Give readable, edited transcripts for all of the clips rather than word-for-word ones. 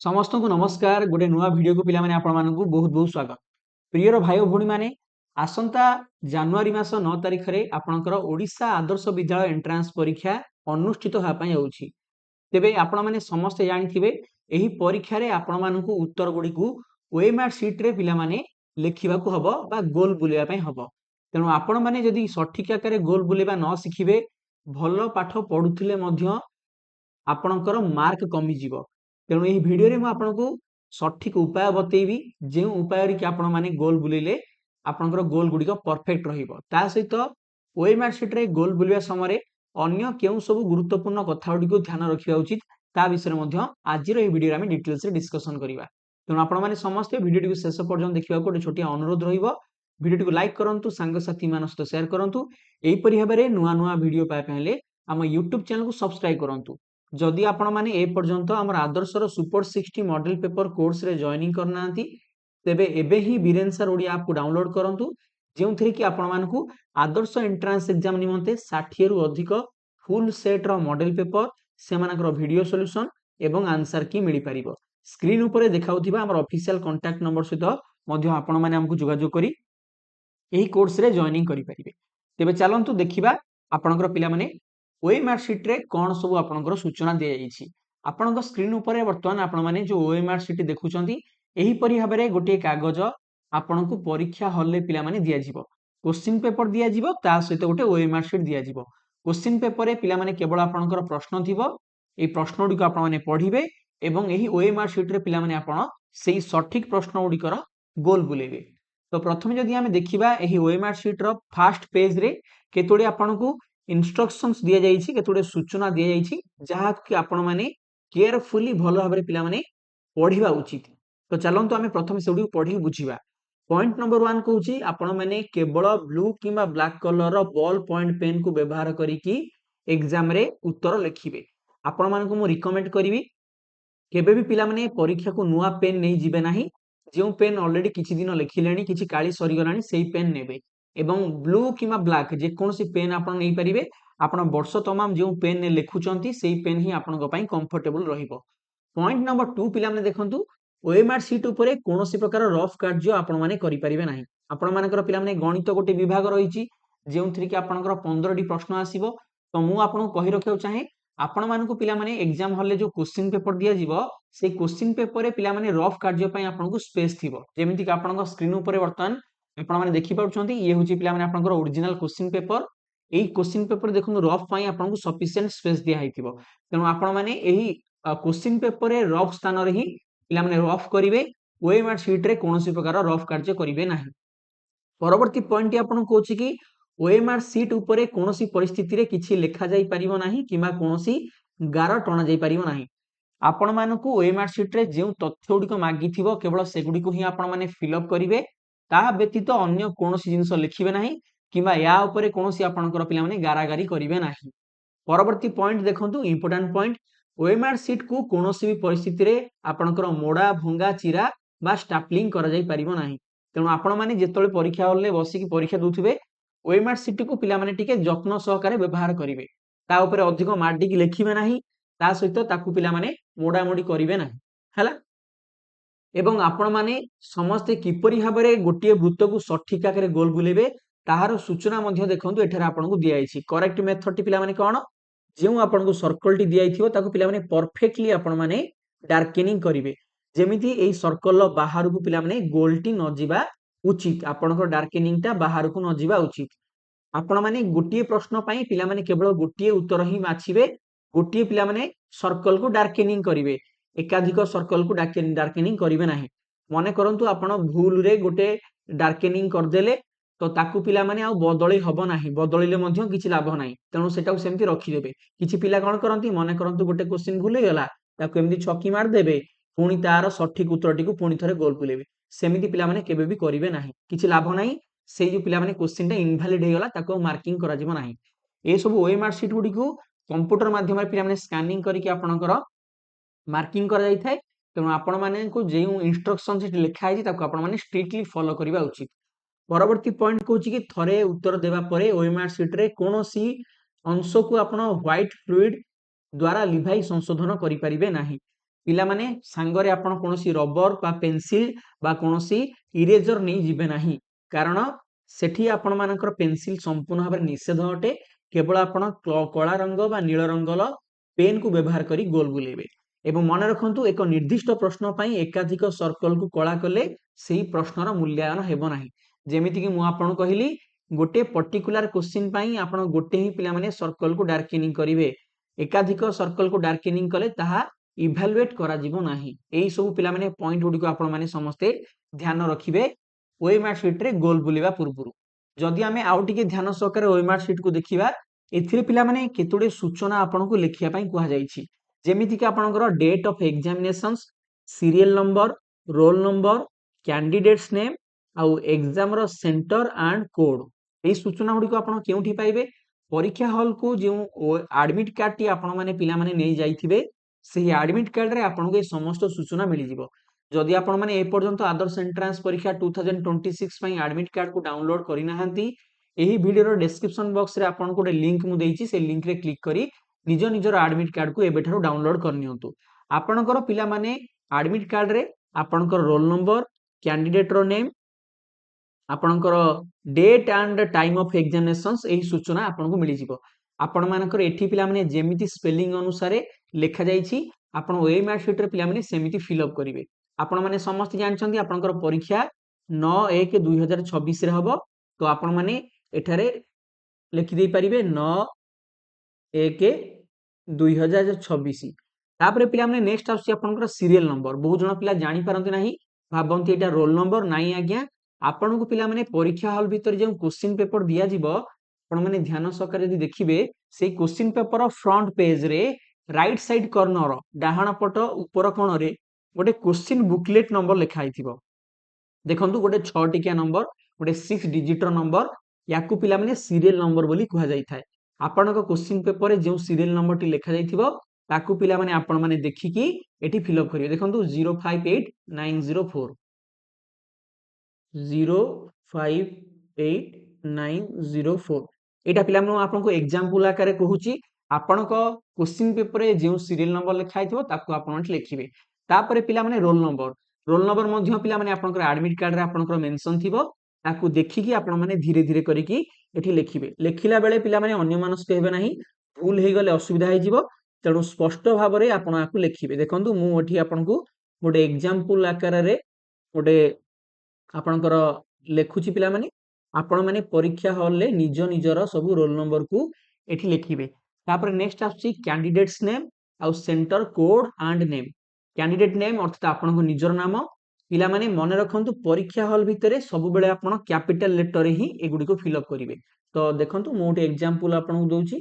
समस्त को नमस्कार गोटे नुआ वीडियो को पिला माने आपण मानकु बहुत बहुत स्वागत। प्रियर भाई भौणी माने आसंता जनवरी मास 9 तारिख रे आपणकर ओडिशा आदर्श विद्यालय एंट्रांस परीक्षा अनुष्ठित होआ पई होउछि। तेबे आपण माने समस्त जानिथिबे एही परीक्षा रे आपण मानकु उत्तर गुडी को ओएमआर शीट रे पिला माने लेखिबा को हबो बा गोल बुलिया पई हबो। तेनु आपण माने जदी सठिक आकारे गोल बुलेबा न सिखिबे भलो पाठ पढुथिले मध्य आपणकर मार्क कमी जीवो। तेणु यही वीडियो रे मु आपनको सठिक उपाय बतेइबी जे उपाय रे कि आपण माने गोल बुलिले आपणकर गोल गुडी परफेक्ट रहिबो। ता सहित ओएमआर शीट रे गोल बुलिया समय अन्य केउ सब गुरुत्वपूर्ण कथा गुडी को ध्यान रखिबा उचित ता विषय मध्य आज रो वीडियो रे हम डिटेल्स रे डिस्कशन करिबा। तेणु आपण माने समस्त वीडियो को शेष पर्यंत देखिबा को गोटे छोटिया अनुरोध रहिबो। वीडियो को लाइक करंतु सांग साथी मान सहित शेयर करंतु एही परि भाबरे नुआ नुआ वीडियो पाए पहले हम YouTube चैनल को सब्सक्राइब करंतु। जदि आपण माने ए पर्यंत हमर आदर्शर सुपर 60 मॉडल पेपर कोर्स रे जॉइनिंग करनांती तेबे एबे ही बीरेन सर ओडिया ऐप को डाउनलोड करंतु जेउथरे कि आपण मानकु आदर्श एंट्रांस एग्जाम निमंते 60 रु अधिक फुल सेट रो मॉडल पेपर सेमानकर वीडियो सॉल्यूशन एवं आंसर की मिली परिबो। स्क्रीन ऊपर देखाउथिबा हमर ऑफिशियल कांटेक्ट नंबर सहित मध्य आपण माने हमकु जोगाजोग करी एही कोर्स रे जॉइनिंग करि परिबे। तेबे चलंतु देखिबा आपणकर पिला माने ओएमआर शीट रे कोन सब आपणकर सूचना दिया जायछि। आपणक स्क्रीन ऊपर वर्तमान आपण माने जो ओएमआर शीट देखुचंती एही परि भाबरे गोटे कागज आपणकु परीक्षा हॉल रे पिला माने दिया जिवो। क्वेश्चन पेपर दिया जिवो ता सहित गोटे ओएमआर शीट दिया जिवो। क्वेश्चन पेपर रे पिला माने केवल आपणकर प्रश्न थिबो ए प्रश्न गुडी को आपण माने पढिबे एवं एही ओएमआर शीट रे पिला माने आपण सेही सठिक प्रश्न गुडी कर गोल बुलेबे। तो प्रथमे जदि हम देखिबा एही OMR sheet row first page रे केतोडी आपणकु इंस्ट्रक्शंस दिया जायछि केतोडे सूचना दिया जायछि जहा कि आपण माने केयरफुली भलो भाबरे पिला माने पढिबा उचित। तो चलंतु आमे प्रथमे सेउडी पढि बुझिबा। पॉइंट नंबर 1 कहूछि आपण माने केवल blue किबा black colour row ball point pen को व्यवहार करिकि एग्जाम रे उत्तर लिखिबे। आपण मानकु मु रिकमेंड करिवि केबे भी पिला माने परीक्षा को नुआ पेन नै जिबे नाही। जो पेन ऑलरेडी किछि दिन लिखिलेनी किछि काली सरी गलानी सेही पेन नेबे एवं ब्लू किबा ब्लैक जे कोनसी पेन आपण नै परिबे। आपण वर्ष तमाम जो पेन ने लिखुचंती सेही पेन ही आपण पई कंफर्टेबल रहिबो। पॉइंट नंबर 2 पिला माने देखंतु ओएमआर शीट उपरे कोनोसी प्रकार रफ कार्य आपण माने करि परिबे नाही। आपण मानकर पिला माने गणित गोटे विभाग रहिछि जेउथरि कि आपणकर 15 टी प्रश्न आसीबो। तो मु आपन कहि रखियो चाहे आपण मानकु पिला माने एग्जाम हॉल ले जो क्वेश्चन पेपर दिया जिवो से क्वेश्चन पेपर रे पिला माने रफ कार्य पई आपनको स्पेस थिबो। जेमिति कि आपणक स्क्रीन ऊपर वर्तमान आपण माने देखि पाउछंती ये होची पिला माने आपणकर ओरिजिनल क्वेश्चन पेपर। एही क्वेश्चन पेपर देखु रफ पई आपनको सफिशिएंट स्पेस दिया हैथिबो। तेनु आपण माने एही क्वेश्चन पेपर रे रफ स्थान रे ही पिला माने रफ करिवे। ओएमआर शीट रे कोनोसी प्रकार रफ कार्य करिवे नाही। परवर्ती पॉइंट आपण कहूछि कि ओएमआर शीट उपरे कोनोसी परिस्थिति रे किछि लेखा जाई परिबो नाही किबा कोनोसी गार टणा जाई परिबो नाही। आपण मानकु ओएमआर शीट रे जेउ तथ्य गुडी को मागिथिबो केवल सेगुडी को ही आपण माने फिल अप करिवे। ता व्यतीत अन्य कोनोसी जिंस लिखिबे नाही किबा या उपरे कोनोसी आपणकर पिला माने गारागारी करिवे नाही। परवर्ती पॉइंट देखंतु इंपोर्टेंट पॉइंट ओएमआर शीट को कोनोसी भी परिस्थिति रे आपणकर मोडा भंगा चिरा बा स्टापलिंग करा जाई परिबो नाही। तेणु आपण माने जेतले परीक्षा हॉल ले बसी की परीक्षा दोथिबे ओएमआर शीट को पिला माने टिके जत्न सहकारे व्यवहार करिवे। ता ऊपर अधिक माडी की लिखिबे नाही ता सहित ताकू पिला माने मोडा मोडी करिवे नाही हला। एवं आपण माने समस्त किपरि भाबरे गोटिए वृत्त को सठिक आकारे गोल बुलेबे ताहार सूचना मध्य देखंतु एठारे आपनको दिया आइछि। करेक्ट मेथड टी पिला माने कोन जेउ आपनको सर्कल टी दिया आइथिबो ताकू पिला माने परफेक्टली आपण माने डार्केनिंग करिवे। जेमिति एई सर्कल बाहर को पिला माने गोल टी न जिबा उचित। आपनको डार्केनिंग ता बाहर को न जिबा उचित। आपण माने गोटिए प्रश्न पई पिला माने केवल गोटिए उत्तर ही माछिबे। गोटिए पिला माने सर्कल को डार्केनिंग करिवे एकाधिक सर्कल को डार्केनिंग करिवे नाही। मने करंतु आपण भूल रे गोटे डार्केनिंग कर देले तो ताकू पिला माने आ बदली हबो नाही। बदलिले मध्य किछि लाभ नाही। तेनु सेटा को सेमति रखि देबे। किछि पिला कोन करंती मने करंतु गोटे क्वेश्चन भूल हे गला ताकू एमदी छक्की मार देबे पुनी तार सठिक उत्तरटी को पुनी थरे गोल बुलेबे। सेमिति पिला माने केबे भी करिवे नाही किछि लाभ नाही। से जो पिला माने क्वेश्चन टा इनवैलिड हे गला ताको मार्किंग करा जिवो नाही। ए सब ओएमआर शीट गुडी को कंप्यूटर माध्यम रे पिला माने स्कैनिंग करिकि आपणकर मार्किंग करा जाई थाए। तेणु आपण माने को जेउ इंस्ट्रक्शन से लिखा है ताको आपण माने स्ट्रिक्टली फॉलो करिबा उचित। परवर्ती पॉइंट कहूछि कि थरे उत्तर देबा परे ओएमआर शीट रे कोनोसी अंश को आपण व्हाइट फ्लूइड द्वारा लिभाई संशोधन करि परिबे नाही। पिला माने सांगरे आपण कोनोसी रबर बा पेंसिल बा कोनोसी इरेजर नहीं जिबे नाही कारण सेठी आपण मानकर पेंसिल संपूर्ण भाबरे निषेध अटे केवल आपण कला रंग बा नील रंगल पेन को व्यवहार करी गोल बुलेबे एवं मन रखंतु एक निर्दिष्ट प्रश्न पई एकाधिक सर्कल को कला कले सेही प्रश्नर मूल्यांकन हेबो नाही जेमिति कि मु आपण कहिली गोटे पर्टिकुलर क्वेश्चन पई आपण गोटे ही पिला माने सर्कल को डार्केनिंग करिवे एकाधिक सर्कल को डार्केनिंग कले ताहा इभालुएट करा जिवो नाही एई सब पिला माने पॉइंट गुडी को आपण माने समस्ते ध्यान रखिबे ओएमआर शीट रे गोल बुलिबा पूर्वरु जदि आमे आउ टिके ध्यान सहकारे ओएमआर शीट को देखिबा एथिरे पिला माने केतोडे सूचना आपण को लेखिया पई कुहा जाईछि जेमिति कि आपणकर date of examinations serial number roll number candidates name आउ एग्जाम रो सेंटर एंड कोड ए सूचना गुडी को आपण केउठी पाइबे परीक्षा हॉल को जो एडमिट कार्ड टी आपण माने पिला माने नै जाइथिबे सेही एडमिट कार्ड रे आपण को ए समस्त सूचना मिलि जिवो जदि आपण माने ए पर्यंत आदर्श एंट्रेंस परीक्षा 2026 पई एडमिट कार्ड को डाउनलोड करि नाहंती एही वीडियो रो डिस्क्रिप्शन बॉक्स रे आपण को लिंक मु देइछि से लिंक रे क्लिक करी निज निजर एडमिट कार्ड को एबेठारो डाउनलोड करनियंतु आपणकर पिला माने एडमिट कार्ड रे आपणकर रोल नंबर कैंडिडेट रो नेम आपणकर date and time of examinations एही सूचना आपन को मिलि जिवो आपण मानकर एठी पिला माने जेमिति स्पेलिंग अनुसार लेखा जाईछि आपण ओएमआर शीट रे पिला माने सेमिति फिल अप करिवे आपण माने समस्त जानछन्ती आपणकर परीक्षा 9/1/2026 रे हबो तो आपण माने एठारे लिखि दे परिबे 9/1/2026 तापरे पिला माने नेक्स्ट आसी आपनकर सीरियल नंबर बहुत जण पिला जानि पारंती नाही भाबंती एटा रोल नंबर नाही आज्ञा आपण को पिला माने परीक्षा हॉल भीतर जे क्वेश्चन पेपर दिया जिवो आपण माने ध्यान सहकारे यदि देखिबे सेही क्वेश्चन पेपर फ्रंट पेज रे राइट साइड कॉर्नर डाहाण पट ऊपर कोण रे गोटे क्वेश्चन बुकलेट नंबर लिखा आइथिबो देखंतु गोटे 6 टिकिया नंबर गोटे 6 डिजिट रो नंबर याकू पिला माने सीरियल नंबर बोली कुहा जाई थाए आपण को क्वेश्चन पेपर रे जे सीरियल नंबर टी लिखा जाइथिबो ताकू पिला माने आपण माने देखिकी एठी फिल अप करिवे देखंतु 058904 058904 एटा पिला मु आपन को एग्जांपल आकारे कहूची आपन को क्वेश्चन पेपर रे जे सीरियल नंबर लिखा आइथिबो ताकू आपण लिखिबे तापरे पिला माने रोल नंबर मध्य पिला माने आपन को एडमिट कार्ड रे आपन को मेंशन थिबो ताकू देखिकी आपण माने धीरे धीरे करिकी एठी लिखिबे लेखिला बेले पिला माने अन्य मानस हेबे नाही भूल हे गले असुविधा हे जिवो तेणु स्पष्ट भाव रे आपण आकू लिखिबे देखंतु मु एठी आपन को गोटे एग्जांपल आकार रे गोटे आपणकर लेखुची पिला माने आपण माने परीक्षा हॉल ले निज निजर सब रोल नंबर को एठी लिखिबे तापर नेक्स्ट आछि कैंडिडेट्स नेम आउ centre code and name candidate name अर्थात आपण को निजर नाम पिला माने मन रखंतु परीक्षा हॉल भितरे सब बेले आपण कैपिटल लेटर रे ही एगुडी को फिल अप करिवे तो देखंतु मो एक एग्जांपल आपण को दोउची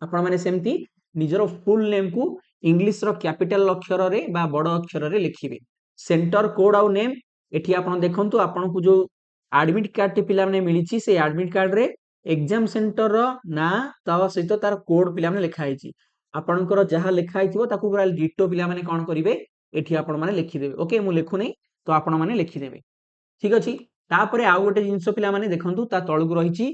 आपण माने सेमती निजर फुल नेम को इंग्लिश रो कैपिटल अक्षर रे बा बड़ अक्षर रे लिखिबे सेंटर कोड आउ नेम एठी आपण देखंतु आपण को जो एडमिट कार्ड टी पिला माने मिलिछि से एडमिट कार्ड रे एग्जाम सेंटर रो ना ता सहित तार कोड पिला माने लिखा आइछि आपणकर जहा लिखा आइथिबो ताकू पूरा डिटो पिला माने कोन करिवे एठी आपण माने लिखि देबे ओके मु लेखु नै तो आपण माने लिखि देबे ठीक अछि तापरे आउ गोटे जिंस पिला माने देखंतु ता तळगु रहिछि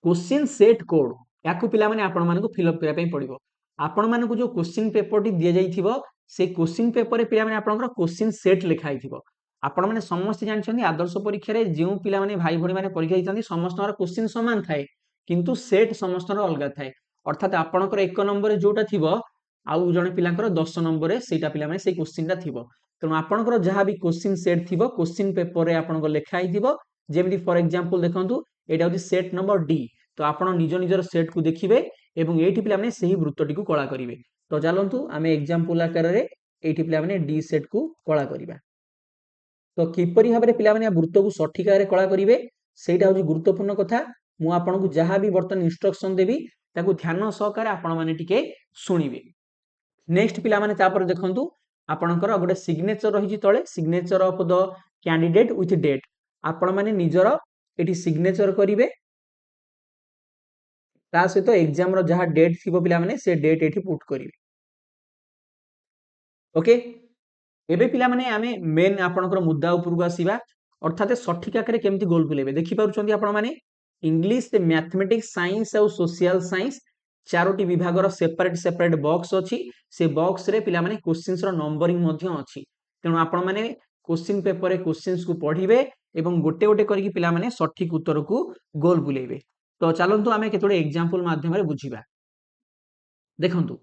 क्वेश्चन सेट कोड याकू पिला माने आपण माने को फिल अप करिया पई पड़िबो आपण माने को जो क्वेश्चन पेपर टी दिया जाइथिबो से क्वेश्चन पेपर रे पिला माने आपनकर क्वेश्चन सेट लिखा आइथिबो आपण माने समस्त जानछन्ती आदर्श परीक्षा रे जेउ पिला माने भाई भणी माने परीक्षा दितंती समस्तर क्वेश्चन समान थाए किंतु सेट समस्तर अलगा थाए अर्थात आपणकर 1 नंबर रे जोटा थिबो आउ जने पिलांकर 10 नंबर रे सेटा पिला माने से क्वेश्चन ता थिबो तनो आपणकर जहा भी क्वेश्चन सेट थिबो क्वेश्चन पेपर रे आपणकर लिखा आइथिबो जेमिति फॉर एग्जांपल देखंतु एटा होती सेट नंबर डी तो आपण निज निजर सेट को देखिबे एवं एठी पिला माने सही वृत्तटी को कला करिवे तो चलंतु आमे एग्जांपल आकार रे एठी पिला माने डी सेट को कला करिबा तो किपरि भाबरे पिला माने वृत्त को सठिक रे कला करिवे सेटा होची गुरुत्वपूर्ण कथा मु आपन को जहा भी बर्तन इंस्ट्रक्शन देबी ताकू ध्यान सहकारे आपण माने टिके सुनिबे नेक्स्ट पिला माने तापर देखंतु आपणकर गोटे सिग्नेचर रहिछि तळे signature of the candidate with date आपण माने निजर एठी सिग्नेचर करिवे ता सहित एग्जाम रो जहा डेट थिबो पिला माने से डेट एठी पुट करिवे ओके एबे पिला माने आमे मेन आपनकर मुद्दा ऊपर को आसीबा अर्थात सठिक आकरे केमति गोल बुलेबे देखि पारुछन्ती आपण माने इंग्लिश मैथमेटिक्स साइंस और सोशल साइंस चारोटी विभागर सेपरेट सेपरेट बॉक्स अछि से बॉक्स रे पिला माने क्वेश्चंस रो नंबरिंग मध्य अछि तेणु आपण माने क्वेश्चन पेपर रे क्वेश्चंस को पढिबे एवं गोटे गोटे करके पिला माने सठिक उत्तर को गोल बुलेबे तो चलंतु आमे केतोडे एग्जांपल माध्यम रे बुझिबा देखंतु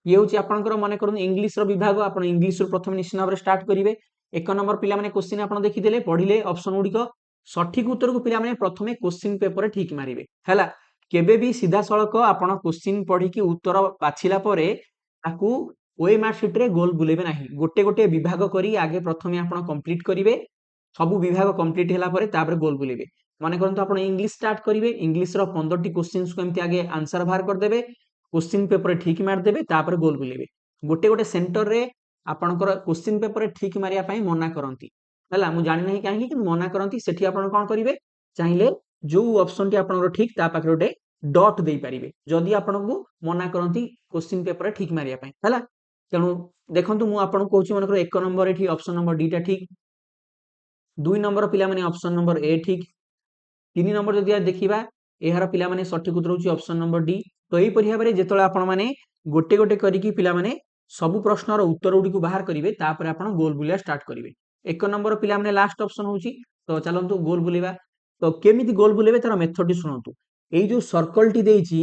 ये होची आपनकर मने करन इंग्लिश रो विभाग आपण इंग्लिश रो प्रथम निश्चित भाव स्टार्ट करिवे एक नंबर पिला माने क्वेश्चन आपण देखि देले पढिले ऑप्शन गुडी सठिक उत्तर को पिला माने प्रथमे क्वेश्चन पेपर रे ठीक मारिवे हैला केबे भी सीधा सळक आपण क्वेश्चन पढी कि उत्तर बाछिला परे ताकू ओएमआर शीट रे गोल बुलेबे नाही गोटे गोटे विभाग करी आगे प्रथमे आपण कंप्लीट करिवे सब विभाग कंप्लीट होला परे तापर गोल बुलेबे माने करंतु आपण इंग्लिश स्टार्ट करिवे इंग्लिश रो 15 टी क्वेश्चंस को एमति आगे आंसर बाहर कर देबे क्वेश्चन पेपर ठीक मार देबे तापर गोल बुलेबे गोटे गोटे सेंटर रे आपनकर क्वेश्चन पेपर ठीक मारिया पई मना करंती हला मु जानि नाही काहे कि मना करंती सेठी आपण कोन करिवे चाहिले जो ऑप्शन टी आपनकर ठीक ता पाखरे ओटे डॉट देई परिबे जदी आपनकु मना करंती क्वेश्चन पेपर ठीक मारिया पई हला तेनु देखंतु मु आपन कहूची मनकर एक नंबर एठी ऑप्शन नंबर डी टा ठीक 2 नंबर पिला माने ऑप्शन नंबर ए ठीक 3 नंबर जदी देखिबा एहार पिला माने सठिक उत्तर होची ऑप्शन नंबर डी तो एही परिया बारे जेतोळे आपण माने गोटे गोटे करी कि पिला माने सब प्रश्न रो उत्तर उडी को बाहर करिवे तापर आपण गोल बुलिया स्टार्ट करिवे एक नंबर पिला माने लास्ट ऑप्शन होची तो चलंतु गोल बुलिबा तो केमिति गोल बुलेबे तार मेथड टी सुनंतु एई जो सर्कल टी देइची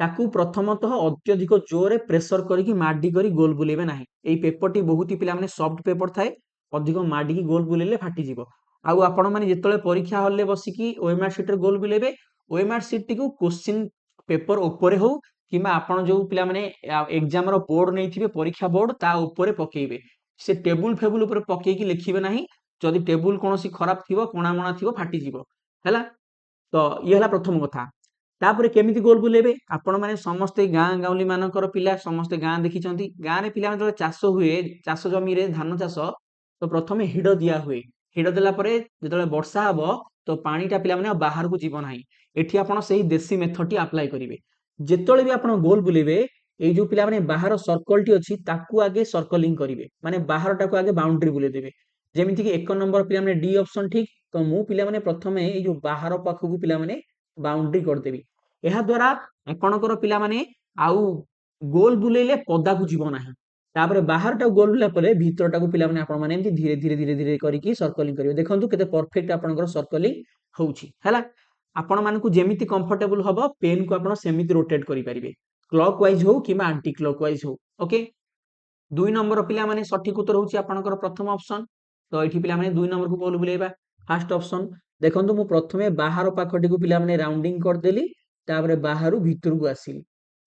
ताकू प्रथमतः अत्यधिक जोरे प्रेशर करी कि माडी करी गोल बुलेबे नाही एई पेपर टी बहुत ही पिला माने सॉफ्ट पेपर थाए अधिक माडी की गोल बुलेले फाटी जिवो आउ आपण माने जेतोळे परीक्षा हॉल ले बसी कि ओएमआर शीट रे गोल बुलेबे ओएमआर शीट टी को क्वेश्चन पेपर ऊपर हो किमा आपण जो पिला माने एग्जाम रो बोर्ड नैथिबे परीक्षा बोर्ड ता ऊपर पकेइबे से टेबुल फेबुल ऊपर पकेइ कि लिखिबे नाही जदी टेबुल कोनोसी खराब थिबो कोणा मोणा थिबो फाटी जिवो हैला तो ये हला प्रथम कथा तापरे केमिति गोल बुलेबे आपण माने समस्त गां गाउली मानकर पिला समस्त गां देखिचंती गां रे पिला माने चाष हुए चाष जमी रे धान चाष तो प्रथमे हिड दिया हुए हिड देला परे जेतले वर्षा हबो तो पानीटा पिला माने बाहर को जीव नाही एठी आपण सही देसी मेथड टी अप्लाई करिवे जेतले भी आपण गोल बुलेबे ए जो पिला माने बाहर सर्कल टी अछि ताकू आगे सर्कलिंग करिवे माने बाहर टाको आगे बाउंड्री बुले देबे जेमिति कि एक नंबर पिला माने डी ऑप्शन ठीक तो मु पिला माने प्रथमे ए जो बाहर पाखकू पिला माने बाउंड्री कर देबी एहा द्वारा आपणकर पिला माने आउ गोल बुलेले पदा को जीव नाही तापर बाहर टा गोल बुला परे भीतर टा को पिला माने आपण माने एमति धीरे धीरे धीरे धीरे करी कि सर्कलिंग करिवे देखंतु केते परफेक्ट आपणकर सर्कलिंग होउची हैला आपण मानकु जेमिति कंफर्टेबल हबो पेन को आपण सेमिति रोटेट करि परिबे क्लॉकवाइज हो किमा एंटी क्लॉकवाइज हो ओके 2 नंबर पिला माने सठिक उत्तर होउची आपणकर प्रथम ऑप्शन तो एठी पिला माने 2 नंबर को गोल बुलेबा फर्स्ट ऑप्शन देखंतु मु प्रथमे बाहर पाखटी को पिला माने राउंडिंग कर देली तापरे बाहरु भीतर को आसीली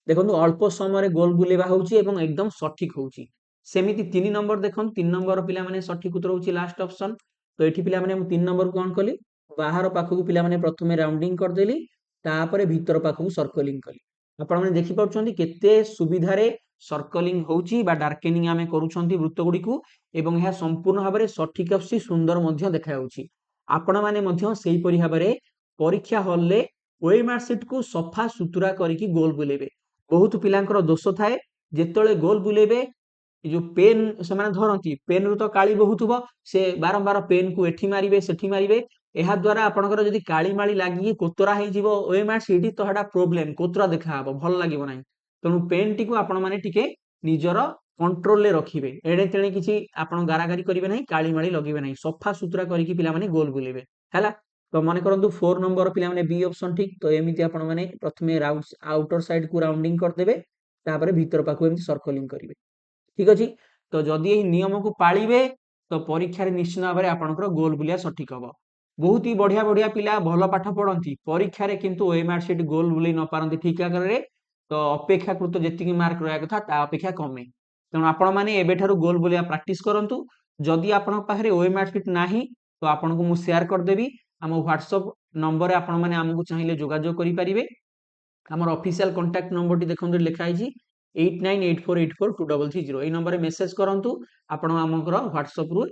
देखंतु अल्प समय रे गोल बुलेबा होउची एवं एकदम सठिक होउची सेमिति 3 नंबर देखन 3 नंबर पिला माने सठिक उत्तर होउची लास्ट ऑप्शन तो एठी पिला माने मु 3 नंबर कोन कली बाहर पाखकू पिला माने प्रथमे राउंडिंग कर देली तापरे भीतर पाखकू सर्कलिंग कली आपण माने देखि पाउछंती केते सुविधा रे सर्कलिंग होउची बा डार्केनिंग आमे करूछंती वृत्त गुडी को एवं यह संपूर्ण भाबरे सठिक आसी सुंदर मध्य देखा होउची आपण माने मध्य सेही परि भाबरे परीक्षा हॉल ले ओएमआर शीट को सफा सुतुरा करिकि गोल बुलेबे बहुत पिलांकर दोष थाए जेतळे गोल बुलेबे जो पेन से माने धरंती पेन रु तो काली बहुत हुबो से बारंबार पेन को एठी मारिबे सेठी मारिबे एहा द्वारा आपनकर जदी काली माली लागि कोतरा हे जीवो ओएमआर शीट तो हडा प्रॉब्लम कोतरा देखा हबो भल लागिबो नाही तनु पेन टी को आपण माने टिके निजर कंट्रोल ले रखिबे एडे तेणे किछि आपण गारागारी करिवे नाही काली माली लगिबे नाही सफा सुतुरा करिकि पिला माने गोल बुलेबे हैला तो माने करंतु 4 नंबर पिला माने बी ऑप्शन ठीक तो एमिति आपण माने प्रथमे राउंड आउटर साइड को राउंडिंग कर देबे तापरे भीतर पाखु एमिति सर्कलिंग करिवे ठीक अछि तो जदी एही नियम को पाळिबे तो परीक्षा रे निश्चित भाबरे आपनकर गोल बुलिया सठिक हबो बहुत ही बढ़िया बढ़िया पिला भल पाठ पढ़ंती परीक्षा रे किंतु ओएमआर शीट गोल बुली न पारंती ठीक आकर रे तो अपेक्षाकृत जेतिकी मार्क रहया कथा ता अपेक्षा कमे तेणु आपण माने एबे ठारू गोल बुलिया प्रैक्टिस करंतु जदी आपण पाखरे ओएमआर शीट नाही तो आपण को मु शेयर कर देबी हम व्हाट्सएप नंबर आपण माने हमकु चाहिले जोगाजोग करि परिबे हमर ऑफिशियल कांटेक्ट नंबर टी देखंतु लिखा आइछि 8984842330 एई नंबर रे मेसेज करंतु आपण हमकर व्हाट्सएप रु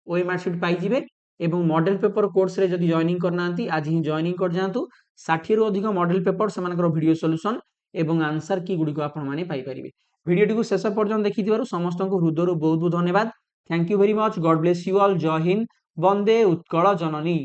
ओएमआर शीट पाई जिवे एवं मॉडल पेपर कोर्स रे जदी जॉइनिंग करनांती आज ही जॉइनिंग कर जांतु 60 रु अधिक मॉडल पेपर समानकर वीडियो सॉल्यूशन एवं आंसर की गुडी को आपण माने पाई परिबे वीडियो टी को शेष पर्यंत देखि दिवारु समस्त को हृदयरु बहुत बहुत धन्यवाद thank you very much God bless you all जय हिंद वंदे उत्कल जननी।